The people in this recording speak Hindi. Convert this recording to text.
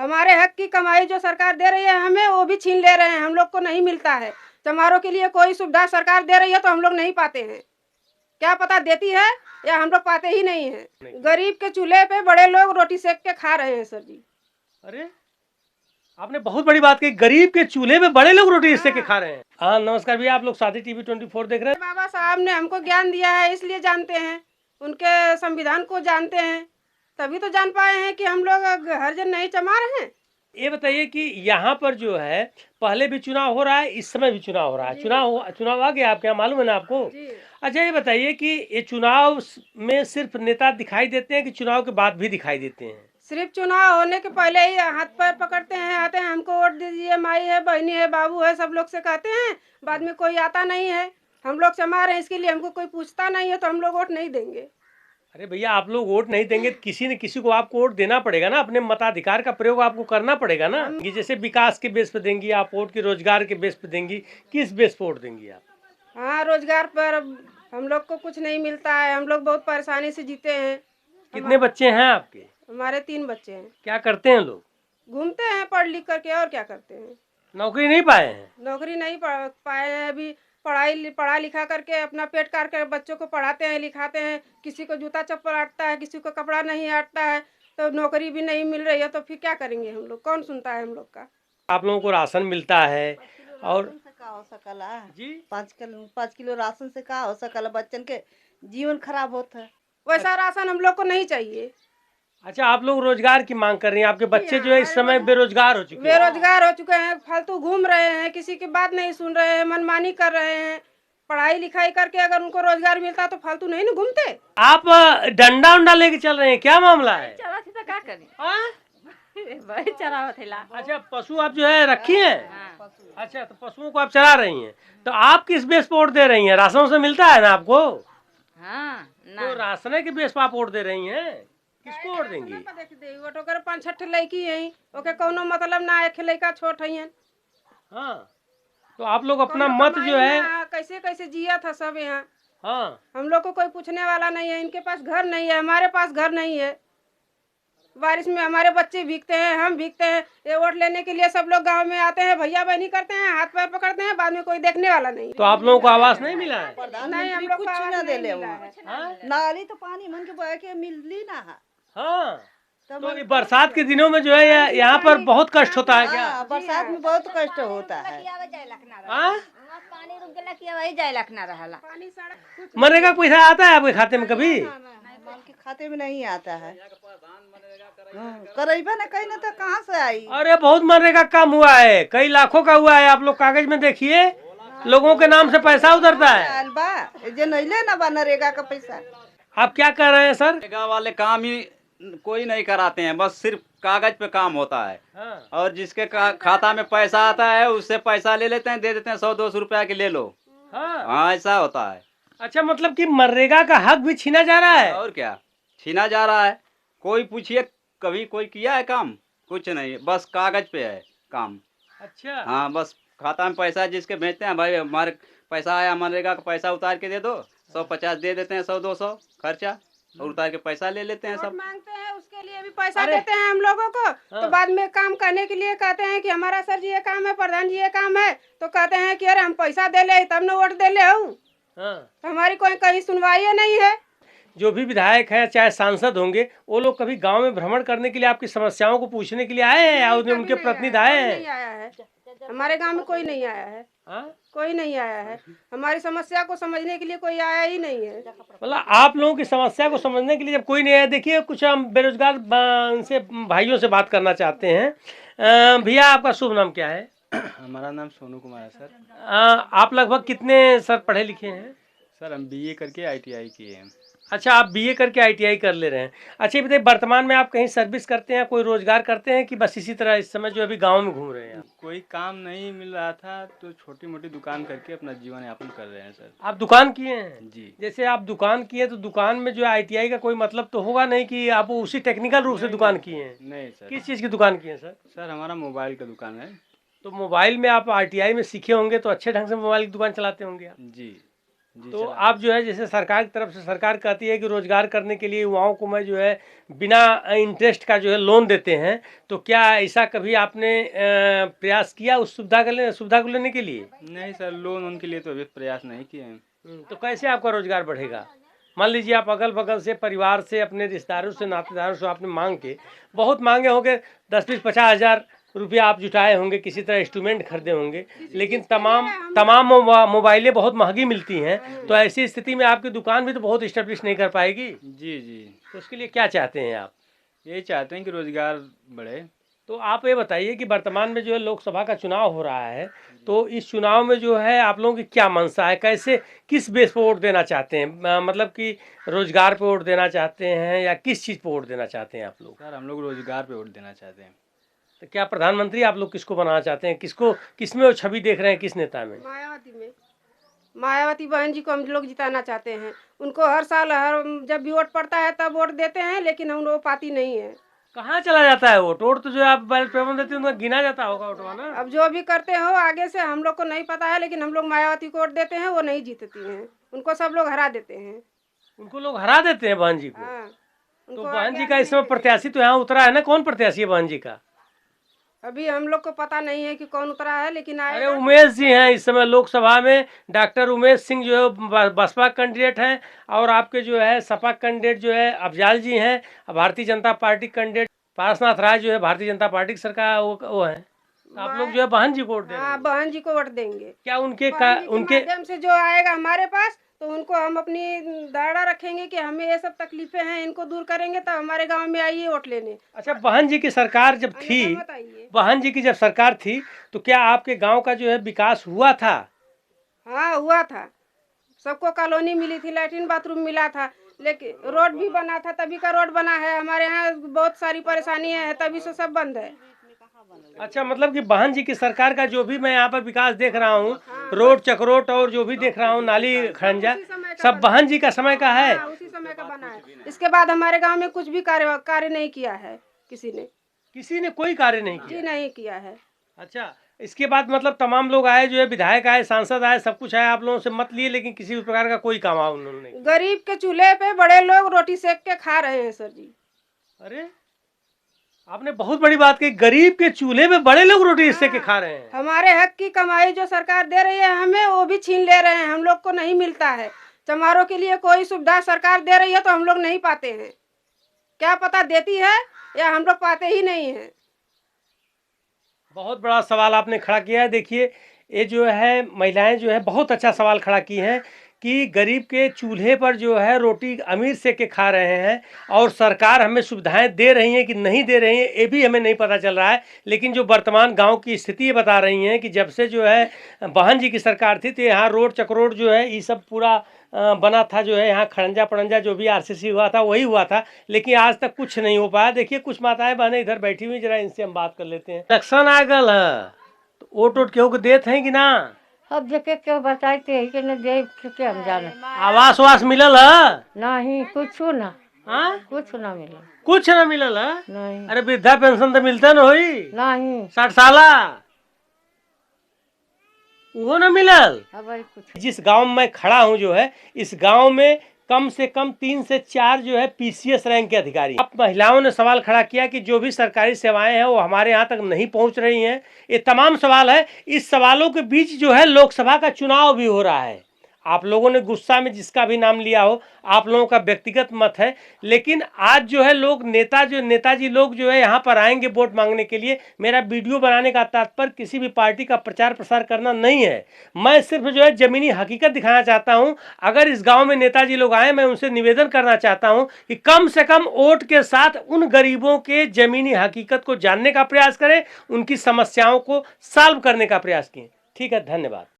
हमारे हक की कमाई जो सरकार दे रही है हमें, वो भी छीन ले रहे हैं, हम लोग को नहीं मिलता है। चमारों के लिए कोई सुविधा सरकार दे रही है तो हम लोग नहीं पाते हैं, क्या पता देती है या हम लोग पाते ही नहीं है। गरीब के चूल्हे पे बड़े लोग रोटी सेक के खा रहे हैं सर जी। अरे आपने बहुत बड़ी बात कही, गरीब के चूल्हे पे बड़े लोग रोटी सेक के खा रहे हैं। हाँ नमस्कार भैया, आप लोग साथी टीवी 24 देख रहे हैं। बाबा साहब ने हमको ज्ञान दिया है इसलिए जानते हैं, उनके संविधान को जानते हैं, तभी तो जान पाए हैं कि हम लोग हर जन नहीं चमार हैं। ये बताइए कि यहाँ पर जो है पहले भी चुनाव हो रहा है, इस समय भी चुनाव हो रहा है, चुनाव आ गया आपके यहाँ, मालूम है ना आपको? अच्छा ये बताइए कि ये चुनाव में सिर्फ नेता दिखाई देते हैं कि चुनाव के बाद भी दिखाई देते हैं? सिर्फ चुनाव होने के पहले ही हाथ पैर पकड़ते हैं, आते हैं हमको वोट दीजिए, माई है, बहनी है, बाबू है, सब लोग से कहते हैं, बाद में कोई आता नहीं है। हम लोग चमार हैं इसके लिए हमको कोई पूछता नहीं है तो हम लोग वोट नहीं देंगे। अरे भैया आप लोग वोट नहीं देंगे, किसी न किसी को आपको वोट देना पड़ेगा ना, अपने मताधिकार का प्रयोग आपको करना पड़ेगा ना। कि जैसे विकास के बेस पे देंगी आप वोट, की रोजगार के बेस पे देंगी, किस बेस पे वोट देंगी आप? हाँ रोजगार पर हम लोग को कुछ नहीं मिलता है, हम लोग बहुत परेशानी से जीते हैं। कितने बच्चे हैं आपके? हमारे 3 बच्चे हैं। क्या करते हैं लोग? घूमते हैं पढ़ लिख करके, और क्या करते हैं। नौकरी नहीं पाए हैं? नौकरी नहीं पाए हैं अभी, पढ़ा लिखा करके अपना पेट काट कर बच्चों को पढ़ाते हैं लिखाते हैं, किसी को जूता चप्पल आटता है, किसी को कपड़ा नहीं आटता है, तो नौकरी भी नहीं मिल रही है, तो फिर क्या करेंगे हम लोग, कौन सुनता है हम लोग का। आप लोगों को राशन मिलता है और का हो सकला जी 5 किलो राशन से का हो सकला, बच्चन के जीवन खराब होता है। वैसा राशन हम लोग को नहीं चाहिए। अच्छा आप लोग रोजगार की मांग कर रही हैं, आपके बच्चे जो है इस समय बेरोजगार हो चुके हैं? बेरोजगार हो चुके हैं, फालतू घूम रहे हैं, किसी की बात नहीं सुन रहे हैं, मनमानी कर रहे हैं। पढ़ाई लिखाई करके अगर उनको रोजगार मिलता तो फालतू नहीं ना घूमते। आप डंडा उंडा लेके चल रहे हैं, क्या मामला है? अच्छा पशु आप जो है रखी हैं? अच्छा तो पशुओं को आप चला रही हैं, तो आप किस बेस पर वोट दे रही हैं? राशन से मिलता है ना आपको? हाँ तो राशन के बेस पर आप वोट दे रही हैं, किसको वोट देंगी? वोट ओकर 5-6 लड़की है, ओके कोनो मतलब ना, एक लड़का छोट है। हाँ तो आप लोग अपना मत जो है कैसे कैसे जिया था सब यहाँ। हाँ हम लोग को कोई पूछने वाला नहीं है, इनके पास घर नहीं है, हमारे पास घर नहीं है। बारिश में हमारे बच्चे भीगते हैं, हम भीगते हैं। ये वोट लेने के लिए सब लोग गांव में आते हैं, भैया बहनी करते हैं, हाथ पैर पकड़ते हैं, बाद में कोई देखने वाला नहीं। तो आप लोगों को आवास नहीं मिला है? नहीं हम लोग कुछ को ना दे ले हाँ? नाली तो पानी मन के बह के मिलली ना है। हाँ तो ये बरसात के दिनों में जो है यहाँ पर बहुत कष्ट होता है क्या? हाँ, बरसात में बहुत कष्ट होता है। हाँ? पानी रुक गया कि वही जाए लखना रहला। मनरेगा का पैसा आता है आपके खाते में कभी? माल के खाते में नहीं आता है। करेबा ना कहीं ना तो कहाँ से आई? अरे बहुत मनरेगा का काम हुआ है, कई लाखों का हुआ है, आप लोग कागज में देखिए, लोगों के नाम से पैसा उतरता है। जे नहीं ले ना नरेगा का पैसा। आप क्या कर रहे हैं सर? नरेगा वाले काम ही कोई नहीं कराते हैं, बस सिर्फ कागज पे काम होता है। हाँ। और जिसके खाता में पैसा आता है उससे पैसा ले लेते हैं, दे देते हैं 100-200 रुपया के ले लो। हाँ ऐसा होता है। अच्छा मतलब कि मनरेगा का हक भी छीना जा रहा है? और क्या छीना जा रहा है? कोई पूछिए कभी कोई किया है काम? कुछ नहीं, बस कागज पे है काम। अच्छा हाँ बस खाता में पैसा जिसके भेजते हैं, भाई हमारे पैसा आया, मनरेगा का पैसा उतार के दे दो, 150 दे देते हैं, 100-200 खर्चा और उतार के पैसा ले लेते हैं सब। मांगते हैं उसके लिए भी पैसा देते हैं हम लोगों को। तो बाद में काम करने के लिए कहते हैं कि हमारा सर जी ये काम है, प्रधान जी ये काम है, तो कहते हैं कि अरे हम पैसा दे ले तब न वोट दे ले। तो हमारी कोई कहीं सुनवाई नहीं है। जो भी विधायक है चाहे सांसद होंगे, वो लोग कभी गांव में भ्रमण करने के लिए आपकी समस्याओं को पूछने के लिए आए हैं या उनके प्रतिनिधि आए हैं? नहीं आया है, हमारे गांव में कोई नहीं आया है। कोई नहीं आया है, हमारी समस्या को समझने के लिए कोई आया ही नहीं है। मतलब आप लोगों की समस्या को समझने के लिए जब कोई नहीं आया, देखिए कुछ हम बेरोजगार उनसे भाइयों से बात करना चाहते हैं। भैया आपका शुभ नाम क्या है? हमारा नाम सोनू कुमार है सर। आप लगभग कितने सर पढ़े लिखे हैं? सर हम बीए करके आईटीआई किए हैं। अच्छा आप बीए करके आईटीआई कर ले रहे हैं। अच्छा ये बताइए वर्तमान में आप कहीं सर्विस करते हैं, कोई रोजगार करते हैं कि बस इसी तरह इस समय जो अभी गांव में घूम रहे हैं? कोई काम नहीं मिल रहा था तो छोटी मोटी दुकान करके अपना जीवन यापन कर रहे हैं सर। आप दुकान किए हैं? जी। जैसे आप दुकान किए तो दुकान में जो आईटीआई का कोई मतलब तो होगा नहीं कि आप उसी टेक्निकल रूप से दुकान किए हैं? नहीं सर। किस चीज़ की दुकान किए हैं सर? सर हमारा मोबाइल का दुकान है। तो मोबाइल में आप आईटीआई में सीखे होंगे तो अच्छे ढंग से मोबाइल की दुकान चलाते होंगे आप? जी। जी तो चला। आप जो है जैसे सरकार की तरफ से सरकार कहती है कि रोजगार करने के लिए युवाओं को मैं जो है बिना इंटरेस्ट का जो है लोन देते हैं, तो क्या ऐसा कभी आपने प्रयास किया उस सुविधा को लेने के लिए? नहीं सर, लोन उनके लिए तो अभी प्रयास नहीं किए हैं। तो कैसे आपका रोजगार बढ़ेगा? मान लीजिए आप अगल बगल से परिवार से अपने रिश्तेदारों से नातेदारों से आपने मांग के बहुत मांगे होंगे, 10-20-50 हज़ार रुपया आप जुटाए होंगे, किसी तरह इंस्ट्रूमेंट खरीदे होंगे, लेकिन तमाम मोबाइलें बहुत महंगी मिलती हैं, तो ऐसी स्थिति में आपकी दुकान भी तो बहुत इस्टेब्लिश नहीं कर पाएगी। जी जी, तो उसके लिए क्या चाहते हैं आप? यही चाहते हैं कि रोजगार बढ़े। तो आप ये बताइए कि वर्तमान में जो है लोकसभा का चुनाव हो रहा है, तो इस चुनाव में जो है आप लोगों की क्या मंशा है, कैसे किस बेस पर वोट देना चाहते हैं? मतलब कि रोजगार पे वोट देना चाहते हैं या किस चीज़ पे वोट देना चाहते हैं आप लोग? सर हम लोग रोजगार पे वोट देना चाहते हैं। तो क्या प्रधानमंत्री आप लोग किसको बनाना चाहते हैं? किसमें वो छवि देख रहे हैं, किस नेता में? मायावती में। मायावती बहन जी को हम लोग जिताना चाहते हैं। उनको हर साल जब भी वोट पड़ता है तब वोट देते हैं, लेकिन हम लोग पाती नहीं है। कहाँ चला जाता है वोट तो जो आप बैलेट पेपर देते हैं उनका गिना जाता होगा वोटवा ना? अब जो भी करते हो आगे से हम लोग को नहीं पता है, लेकिन हम लोग मायावती को वोट देते हैं, वो नहीं जीतती हैं। उनको सब लोग हरा देते हैं। उनको लोग हरा देते हैं बहन जी को। हाँ, तो उनको बहन आगे जी का आने इस समय नहीं देते। प्रत्याशी तो यहाँ उतरा है ना, कौन प्रत्याशी है बहन जी का? अभी हम लोग को पता नहीं है कि कौन उतरा है, लेकिन अरे आएगा। उमेश जी हैं इस समय लोकसभा में, डॉक्टर उमेश सिंह जो है बसपा कैंडिडेट हैं, और आपके जो है सपा कैंडिडेट जो है अफजाल जी हैं, भारतीय जनता पार्टी कैंडिडेट पारसनाथ राय जो है भारतीय जनता पार्टी की सरकार वो है। तो आप लोग जो है बहन जी को वोट दे रहे हाँ, हैं। बहन जी को वोट देंगे। क्या उनके बहन जी के उनके माध्यम से जो आएगा हमारे पास, तो उनको हम अपनी धारणा रखेंगे कि हमें ये सब तकलीफें हैं, इनको दूर करेंगे, तो हमारे गांव में आइए वोट लेने। अच्छा, बहन जी की सरकार जब थी, अन्यथा मत आइए। बहन जी की जब सरकार थी, तो क्या आपके गांव का जो है विकास हुआ था? हाँ, हुआ था। सबको कॉलोनी मिली थी, लैट्रिन बाथरूम मिला था, लेकिन रोड भी बना था, तभी का रोड बना है। हमारे यहाँ बहुत सारी परेशानियां हैं, तभी से सब बंद है। अच्छा, मतलब कि बहन जी की सरकार का जो भी मैं यहाँ पर विकास देख रहा हूँ, रोड चक्रोट और जो भी देख रहा हूँ, नाली खरंजा, उसी समय का सब बना बहन जी का समय का है। हाँ, उसी समय का बना है। इसके बाद हमारे गांव में कुछ भी कार्य नहीं किया है किसी ने कोई कार्य नहीं जी, किया। नहीं किया है। अच्छा, इसके बाद मतलब तमाम लोग आए, जो है विधायक आए, सांसद आए, सब कुछ आया, आप लोगों से मत लिए, लेकिन किसी भी प्रकार का कोई काम उन्होंने नहीं किया। गरीब के चूल्हे पे बड़े लोग रोटी सेक के खा रहे हैं सर जी। अरे, आपने बहुत बड़ी बात कही, गरीब के चूल्हे पे बड़े लोग रोटी सेक के खा रहे हैं। हमारे हक की कमाई जो सरकार दे रही है हमें, वो भी छीन ले रहे हैं। हम लोग को नहीं मिलता है। चमारों के लिए कोई सुविधा सरकार दे रही है तो हम लोग नहीं पाते हैं। क्या पता देती है या हम लोग पाते ही नहीं है। बहुत बड़ा सवाल आपने खड़ा किया है। देखिए, ये जो है महिलाएं जो है बहुत अच्छा सवाल खड़ा की हैं कि गरीब के चूल्हे पर जो है रोटी अमीर सेक के खा रहे हैं, और सरकार हमें सुविधाएं दे रही हैं कि नहीं दे रही हैं ये भी हमें नहीं पता चल रहा है। लेकिन जो वर्तमान गांव की स्थिति ये बता रही हैं कि जब से जो है बहन जी की सरकार थी, तो यहाँ रोड चक्रोड जो है ये सब पूरा बना था, जो है यहाँ खड़ंजा पड़ंजा जो भी आरसीसी हुआ था वही हुआ था, लेकिन आज तक कुछ नहीं हो पाया। देखिए, कुछ माताएं बहनें इधर बैठी हुई, जरा इनसे हम बात कर लेते हैं। इलेक्शन आ गल है, तो वोट केहू के देत हैं कि ना? अब देखे क्यों बताते हैं कि न दे के हम जाने आवास वास मिलल है? नहीं, कुछ ना, हाँ, कुछ ना मिला, कुछ ना मिलल है। नहीं अरे, वृद्धा पेंशन तो मिलता न होई, नहीं, 60 साला वो न मिलल। अब भाई कुछ जिस गांव में मैं खड़ा हूं, जो है इस गांव में कम से कम 3 से 4 जो है पीसीएस रैंक के अधिकारी। अब महिलाओं ने सवाल खड़ा किया कि जो भी सरकारी सेवाएं हैं वो हमारे यहाँ तक नहीं पहुंच रही हैं। ये तमाम सवाल है। इस सवालों के बीच जो है लोकसभा का चुनाव भी हो रहा है। आप लोगों ने गुस्सा में जिसका भी नाम लिया हो, आप लोगों का व्यक्तिगत मत है, लेकिन आज जो है लोग नेताजी लोग जो है यहाँ पर आएंगे वोट मांगने के लिए। मेरा वीडियो बनाने का तात्पर्य किसी भी पार्टी का प्रचार प्रसार करना नहीं है। मैं सिर्फ जो है जमीनी हकीकत दिखाना चाहता हूँ। अगर इस गांव में नेताजी लोग आए, मैं उनसे निवेदन करना चाहता हूँ कि कम से कम वोट के साथ उन गरीबों के जमीनी हकीकत को जानने का प्रयास करें, उनकी समस्याओं को सॉल्व करने का प्रयास किए। ठीक है, धन्यवाद।